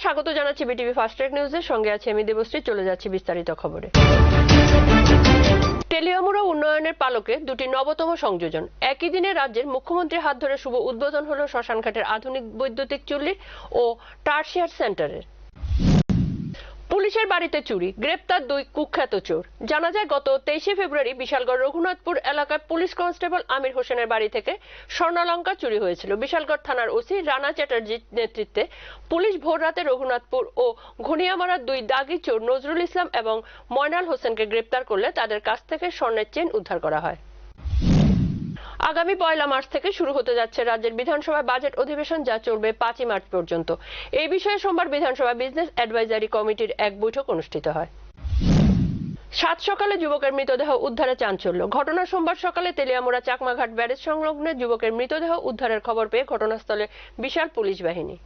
স্বাগত জানাচ্ছি BTV fast track নিউজের সঙ্গে আছে আমি দেবশ্রী। চলে যাচ্ছি বিস্তারিত খবরে। তেলিয়ামুড়া উন্নয়নের পালকে দুটি নবতম সংযোজন। একই দিনে রাজ্যের মুখ্যমন্ত্রীর হাত ধরে শুভ উদ্বোধন হলো শ্মশানঘাটের আধুনিক বৈদ্যুতিক চুল্লি ও টারশিয়ার সেন্টারের। পুলিশের বাড়িতে চুরি, গ্রেপ্তার দুই কুখ্যাত চোর। জানা যায় গত 23 ফেব্রুয়ারি বিশালগড় রঘুনাথপুর এলাকার পুলিশ কনস্টেবল আমির হোসেনের বাড়ি থেকে স্বর্ণালঙ্কার চুরি হয়েছিল। বিশালগড় থানার ওসি রানা চ্যাটার্জির নেতৃত্বে পুলিশ ভোররাতে রঘুনাথপুর ও ঘনিয়ামারার দুই দাগি চোর নজরুল ইসলাম এবং ময়নাল হোসেনকে গ্রেপ্তার করলে তাদের কাছ থেকে স্বর্ণের চেইন উদ্ধার করা হয়। আগামী 1 মার্চ থেকে শুরু হতে যাচ্ছে রাজ্যের বিধানসভায় বাজেট অধিবেশন, যা চলবে 5 মার্চ পর্যন্ত। এই বিষয়ে সোমবার বিধানসভা বিজনেস অ্যাডভাইজারি কমিটির এক বৈঠক অনুষ্ঠিত হয়। সাত সকালে যুবকের মৃতদেহ উদ্ধারে চাঞ্চল্য। ঘটনা সোমবার সকালে তেলিয়ামুড়া চাকমাঘাট ব্যারেজ সংলগ্ন যুবকের মৃতদেহ উদ্ধারের খবর পেয়ে ঘটনাস্থলে বিশাল পুলিশ বাহিনী।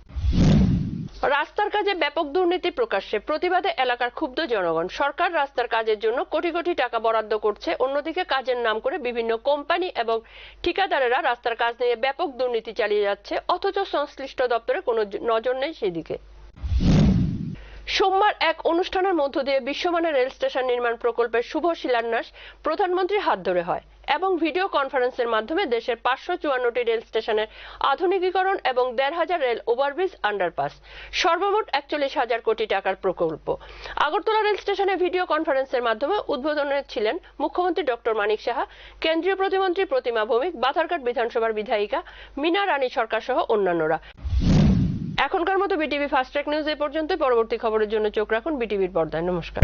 রাস্তার কাজে ব্যাপক দুর্নীতি প্রকাশ্যে, প্রতিবাদে এলাকার ক্ষুব্ধ জনগণ। সরকার রাস্তার কাজের জন্য কোটি কোটি টাকা বরাদ্দ করছে, অন্যদিকে কাজের নাম করে বিভিন্ন কোম্পানি এবং ঠিকাদারেরা রাস্তার কাজ নিয়ে ব্যাপক দুর্নীতি চালিয়ে যাচ্ছে, অথচ সংশ্লিষ্ট দপ্তরে কোনো নজর নেই সেদিকে। সোমবার এক অনুষ্ঠানের মধ্য দিয়ে বিশ্বমানের রেল স্টেশন নির্মাণ প্রকল্পের শুভ শিলান্যাস প্রধানমন্ত্রীর হাত ধরে হয় এবং ভিডিও কনফারেন্সের মাধ্যমে দেশের 554টি রেল স্টেশনের আধুনিকীকরণ এবং 1,500 রেল ওভারব্রিজ আন্ডারপাস, সর্বমোট 41,000 কোটি টাকার প্রকল্প। আগরতলা রেল স্টেশনে ভিডিও কনফারেন্সের মাধ্যমে উদ্বোধনে ছিলেন মুখ্যমন্ত্রী ডক্টর মানিক সাহা, কেন্দ্রীয় প্রতিমন্ত্রী প্রতিমা ভৌমিক, বাধারঘাট বিধানসভার বিধায়িকা মীনা রানী সরকার সহ অন্যান্যরা। এখনকার মতো বিটিভি ফাস্ট ট্র্যাক নিউজ এই পর্যন্ত। পরবর্তী খবরের জন্য চোখ রাখুন বিটিভির পর্দায়। নমস্কার।